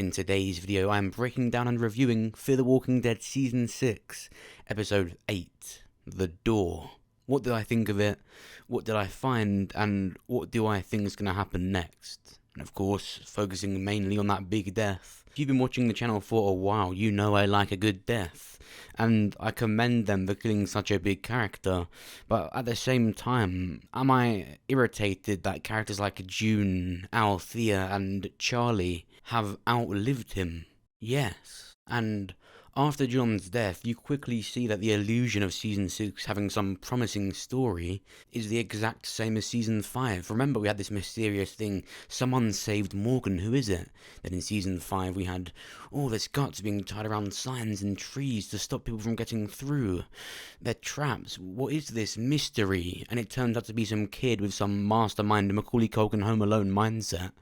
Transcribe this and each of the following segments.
In today's video, I am breaking down and reviewing Fear the Walking Dead Season 6, Episode 8, The Door. What did I think of it? What did I find? And what do I think is going to happen next? And of course, focusing mainly on that big death. If you've been watching the channel for a while, you know I like a good death. And I commend them for killing such a big character. But at the same time, am I irritated that characters like June, Althea, and Charlie have outlived him? Yes. And after John's death, you quickly see that the illusion of Season 6 having some promising story is the exact same as Season 5. Remember, we had this mysterious thing, someone saved Morgan, who is it? Then in Season 5 we had all this guts being tied around signs and trees to stop people from getting through. They're traps. What is this mystery? And it turns out to be some kid with some mastermind Macaulay Culkin Home Alone mindset.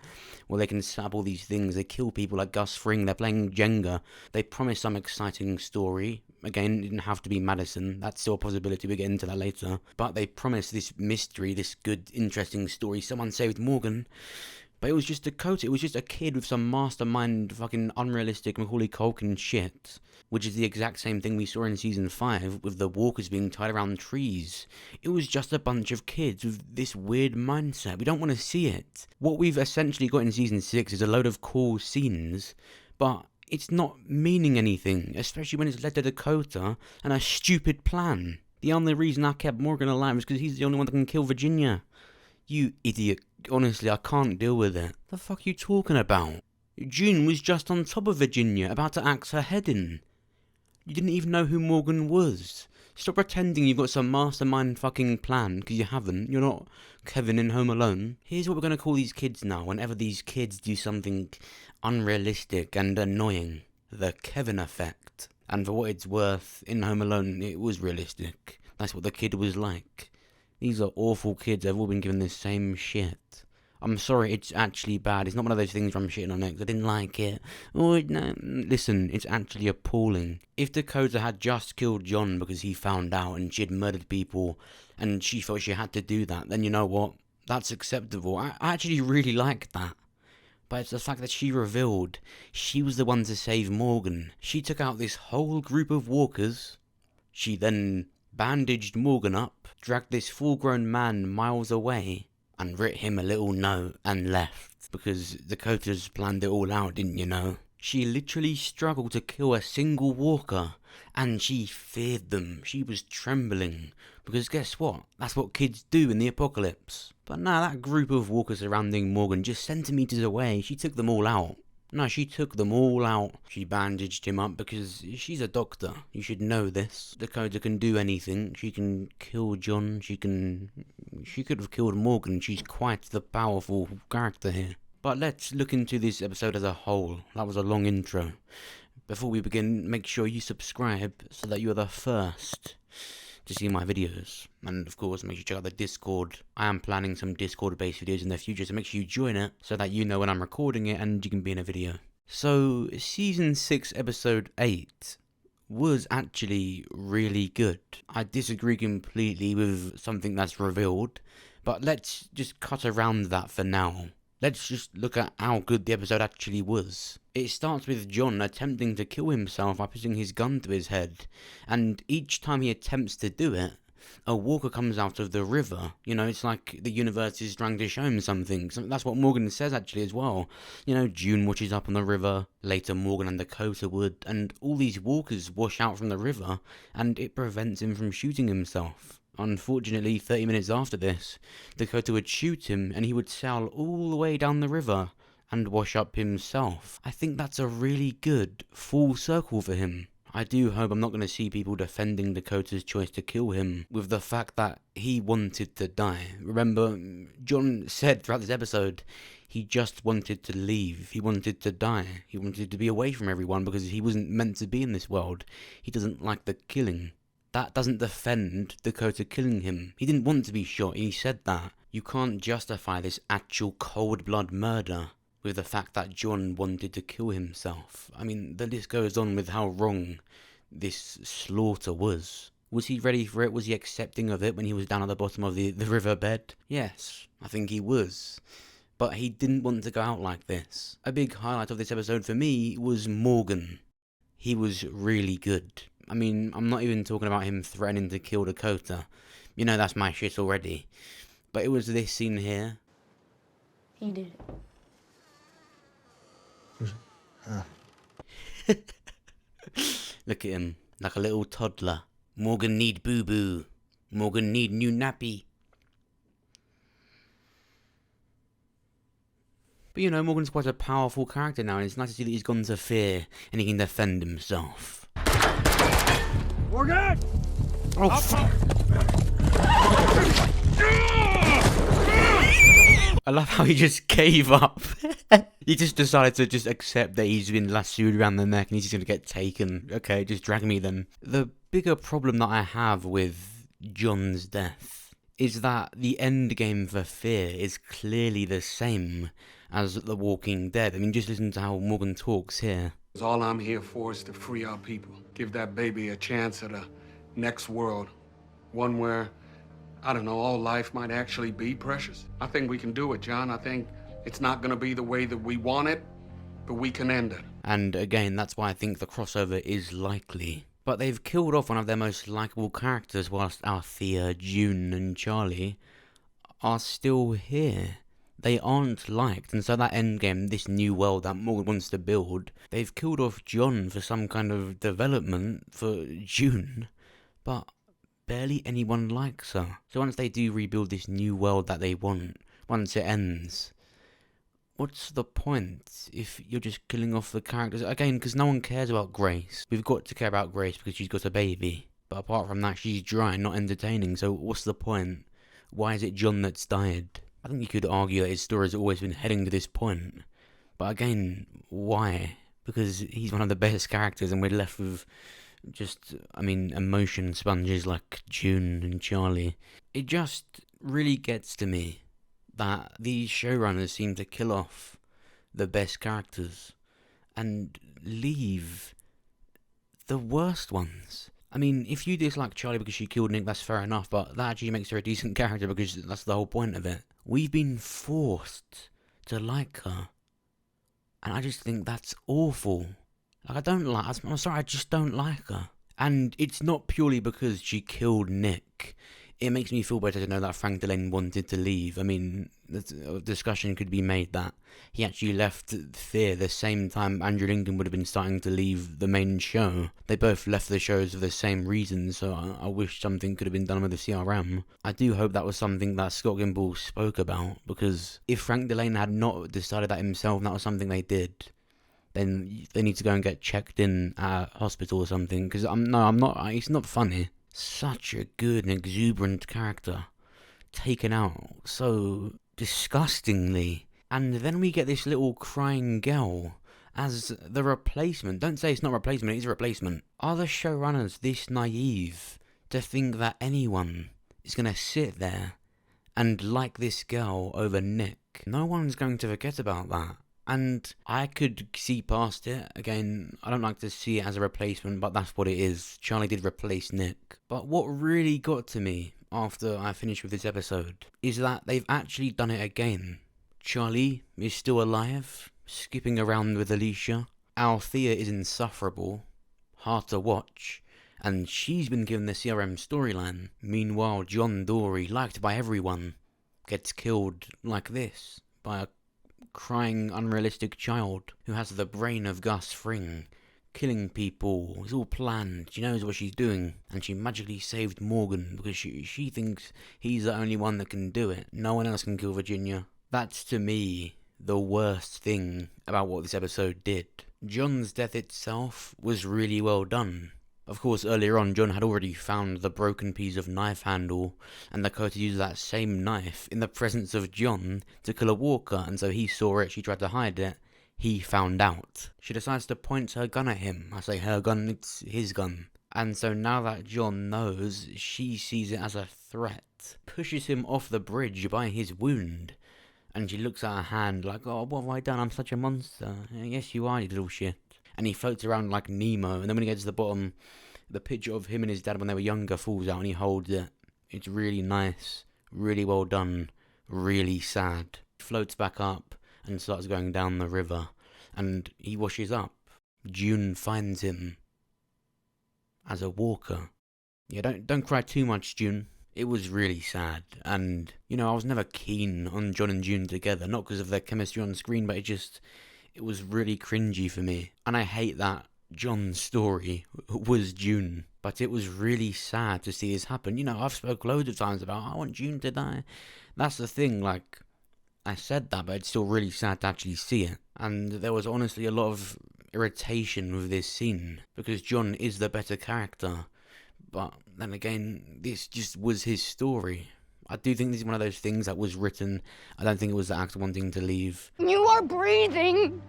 Well, they can set up all these things, they kill people like Gus Fring, they're playing Jenga, they promise some exciting story. Again, it didn't have to be Madison, that's still a possibility, we'll get into that later. But they promise this mystery, this good, interesting story, someone saved Morgan. But it was just Dakota, it was just a kid with some mastermind fucking unrealistic Macaulay Culkin shit. Which is the exact same thing we saw in Season 5 with the walkers being tied around trees. It was just a bunch of kids with this weird mindset. We don't want to see it. What we've essentially got in Season 6 is a load of cool scenes, but it's not meaning anything, especially when it's led to Dakota and a stupid plan. The only reason I kept Morgan alive is because he's the only one that can kill Virginia. You idiot. Honestly, I can't deal with it. The fuck are you talking about? June was just on top of Virginia, about to axe her head in. You didn't even know who Morgan was. Stop pretending you've got some mastermind fucking plan, because you haven't. You're not Kevin in Home Alone. Here's what we're going to call these kids now, whenever these kids do something unrealistic and annoying. The Kevin effect. And for what it's worth, in Home Alone, it was realistic. That's what the kid was like. These are awful kids, they've all been given the same shit. I'm sorry, it's actually bad. It's not one of those things where I'm shitting on it 'cause I didn't like it. Oh, no. Listen, it's actually appalling. If Dakota had just killed John because he found out and she had murdered people and she felt she had to do that, then you know what? That's acceptable. I actually really like that. But it's the fact that she revealed she was the one to save Morgan. She took out this whole group of walkers. She then bandaged Morgan up, dragged this full-grown man miles away, and writ him a little note and left. Because Dakota's planned it all out, didn't you know? She literally struggled to kill a single walker, and she feared them. She was trembling. Because guess what? That's what kids do in the apocalypse. But now that group of walkers surrounding Morgan just centimeters away, she took them all out. No, she took them all out. She bandaged him up because she's a doctor. You should know this. Dakota can do anything. She can kill John. She could have killed Morgan. She's quite the powerful character here. But let's look into this episode as a whole. That was a long intro. Before we begin, make sure you subscribe so that you are the first to see my videos. And of course, make sure you check out the Discord. I am planning some Discord-based videos in the future, so make sure you join it so that you know when I'm recording it and you can be in a video. So, Season 6, Episode 8 was actually really good. I disagree completely with something that's revealed, but let's just cut around that for now. Let's just look at how good the episode actually was. It starts with John attempting to kill himself by putting his gun to his head, and each time he attempts to do it, a walker comes out of the river. You know, it's like the universe is trying to show him something. That's what Morgan says actually as well. You know, June washes up on the river, later Morgan and Dakota would, and all these walkers wash out from the river, and it prevents him from shooting himself. Unfortunately, 30 minutes after this, Dakota would shoot him and he would sail all the way down the river and wash up himself. I think that's a really good full circle for him. I do hope I'm not going to see people defending Dakota's choice to kill him with the fact that he wanted to die. Remember, John said throughout this episode, he just wanted to leave. He wanted to die. He wanted to be away from everyone because he wasn't meant to be in this world. He doesn't like the killing. That doesn't defend Dakota killing him. He didn't want to be shot, he said that. You can't justify this actual cold-blood murder with the fact that John wanted to kill himself. I mean, the list goes on with how wrong this slaughter was. Was he ready for it? Was he accepting of it when he was down at the bottom of the riverbed? Yes, I think he was. but he didn't want to go out like this. A big highlight of this episode for me was Morgan. He was really good. I mean, I'm not even talking about him threatening to kill Dakota. You know, that's my shit already. But it was this scene here. He did it. Look at him, like a little toddler. Morgan need boo-boo. Morgan need new nappy. But you know, Morgan's quite a powerful character now, and it's nice to see that he's gone to fear and he can defend himself. Morgan! Oh, fuck! I love how he just gave up. He just decided to just accept that he's been lassoed around the neck and he's just going to get taken. Okay, just drag me then. The bigger problem that I have with John's death is that the end game for Fear is clearly the same as The Walking Dead. I mean, just listen to how Morgan talks here. All I'm here for is to free our people. Give that baby a chance at a next world. One where, I don't know, all life might actually be precious. I think we can do it, John. I think it's not going to be the way that we want it, but we can end it. And again, that's why I think the crossover is likely. But they've killed off one of their most likable characters whilst Althea, June and Charlie are still here. They aren't liked, and so that endgame, this new world that Morgan wants to build, they've killed off John for some kind of development for June, but barely anyone likes her. So once they do rebuild this new world that they want, once it ends, what's the point if you're just killing off the characters? Again, because no one cares about Grace. We've got to care about Grace because she's got a baby. But apart from that, she's dry and not entertaining, so what's the point? Why is it John that's died? I think you could argue that his story has always been heading to this point. But again, why? Because he's one of the best characters and we're left with just, emotion sponges like June and Charlie. It just really gets to me that these showrunners seem to kill off the best characters and leave the worst ones. I mean, if you dislike Charlie because she killed Nick, that's fair enough, but that actually makes her a decent character because that's the whole point of it. We've been forced to like her, and I just think that's awful. I'm sorry, I just don't like her. And it's not purely because she killed Nick. It makes me feel better to know that Frank Delane wanted to leave. I mean, a discussion could be made that he actually left Fear the same time Andrew Lincoln would have been starting to leave the main show. They both left the shows for the same reason, so I wish something could have been done with the CRM. I do hope that was something that Scott Gimple spoke about, because if Frank Delane had not decided that himself and that was something they did, then they need to go and get checked in at a hospital or something, because it's not funny. Such a good and exuberant character, taken out so disgustingly. And then we get this little crying girl as the replacement. Don't say it's not a replacement, it is a replacement. Are the showrunners this naive to think that anyone is going to sit there and like this girl over Nick? No one's going to forget about that. And I could see past it. Again, I don't like to see it as a replacement, but that's what it is. Charlie did replace Nick. But what really got to me after I finished with this episode is that they've actually done it again. Charlie is still alive, skipping around with Alicia. Althea is insufferable, hard to watch, and she's been given the CRM storyline. Meanwhile, John Dorie, liked by everyone, gets killed like this by a crying, unrealistic child who has the brain of Gus Fring, killing people. It's all planned. She knows what she's doing, and she magically saved Morgan because she thinks he's the only one that can do it. No one else can kill Virginia. That's, to me, the worst thing about what this episode did. John's death itself was really well done. Of course, earlier on, John had already found the broken piece of knife handle, and Dakota used that same knife in the presence of John to kill a walker, and so he saw it, she tried to hide it, he found out. She decides to point her gun at him. I say her gun, it's his gun. And so now that John knows, she sees it as a threat, pushes him off the bridge by his wound, and she looks at her hand like, oh, what have I done? I'm such a monster. Yes, you are, you little shit. And he floats around like Nemo, and then when he gets to the bottom, the picture of him and his dad when they were younger falls out and he holds it. It's really nice, really well done, really sad. floats back up and starts going down the river, and he washes up. June finds him as a walker. Yeah, don't cry too much, June. It was really sad, and, I was never keen on John and June together, not because of their chemistry on screen, but it was really cringy for me. And I hate that John's story was June, but it was really sad to see this happen. I've spoke loads of times about, I want June to die. That's the thing, I said that, but it's still really sad to actually see it. And there was honestly a lot of irritation with this scene, because John is the better character. But then again, this just was his story. I do think this is one of those things that was written. I don't think it was the actor wanting to leave. You are breathing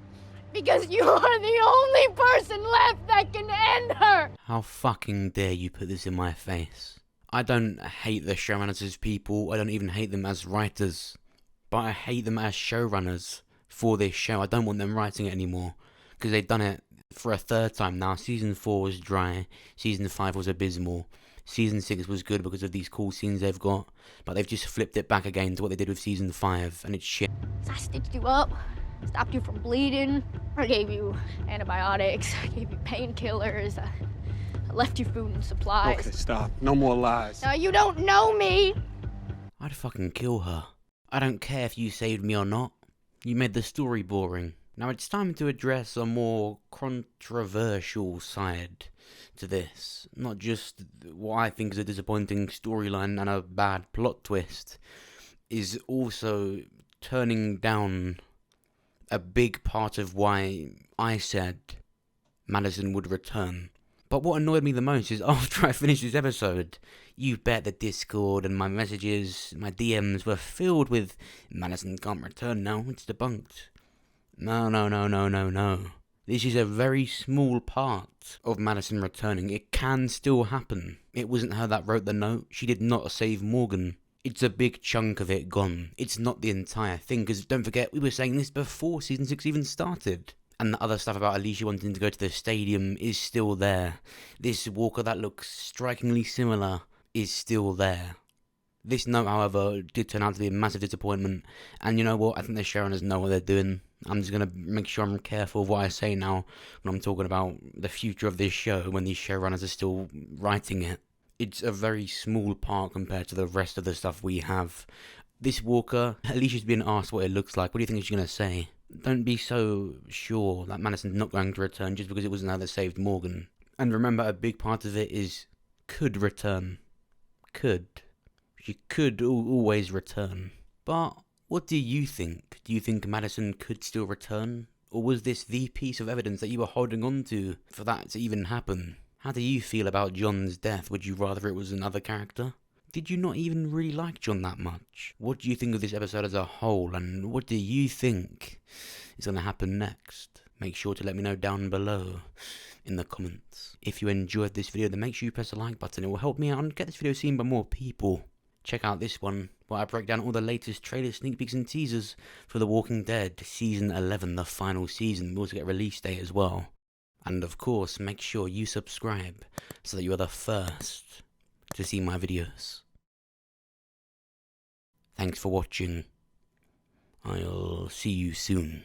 because you are the only person left that can end her. How fucking dare you put this in my face? I don't hate the showrunners as people. I don't even hate them as writers. But I hate them as showrunners for this show. I don't want them writing it anymore, because they've done it for a third time now. Season 4 was dry. Season 5 was abysmal. Season 6 was good because of these cool scenes they've got. But they've just flipped it back again to what they did with Season 5, and it's shit. I stitched you up, stopped you from bleeding. I gave you antibiotics. I gave you painkillers. I left you food and supplies. Okay, stop. No more lies. Now you don't know me. I'd fucking kill her. I don't care if you saved me or not. You made the story boring. Now it's time to address a more controversial side to this. Not just what I think is a disappointing storyline and a bad plot twist, is also turning down a big part of why I said Madison would return. But what annoyed me the most is after I finished this episode, you bet the Discord and my messages, my DMs were filled with Madison can't return now, it's debunked. No. This is a very small part of Madison returning. It can still happen. It wasn't her that wrote the note. She did not save Morgan. It's a big chunk of it gone. It's not the entire thing, because don't forget, we were saying this before Season 6 even started. And the other stuff about Alicia wanting to go to the stadium is still there. This walker that looks strikingly similar is still there. This note, however, did turn out to be a massive disappointment. And you know what? I think the showrunners know what they're doing. I'm just going to make sure I'm careful of what I say now when I'm talking about the future of this show, when these showrunners are still writing it. It's a very small part compared to the rest of the stuff we have. This walker, Alicia's been asked what it looks like. What do you think she's going to say? Don't be so sure that Madison's not going to return just because it wasn't her that saved Morgan. And remember, a big part of it is could return. Could. She could always return. But what do you think? Do you think Madison could still return? Or was this the piece of evidence that you were holding on to for that to even happen? How do you feel about John's death? Would you rather it was another character? Did you not even really like John that much? What do you think of this episode as a whole, and what do you think is going to happen next? Make sure to let me know down below in the comments. If you enjoyed this video, then make sure you press the like button. It will help me out and get this video seen by more people. Check out this one, where I break down all the latest trailers, sneak peeks and teasers for The Walking Dead Season 11, the final season. We also get a release date as well. And of course, make sure you subscribe so that you are the first to see my videos. Thanks for watching. I'll see you soon.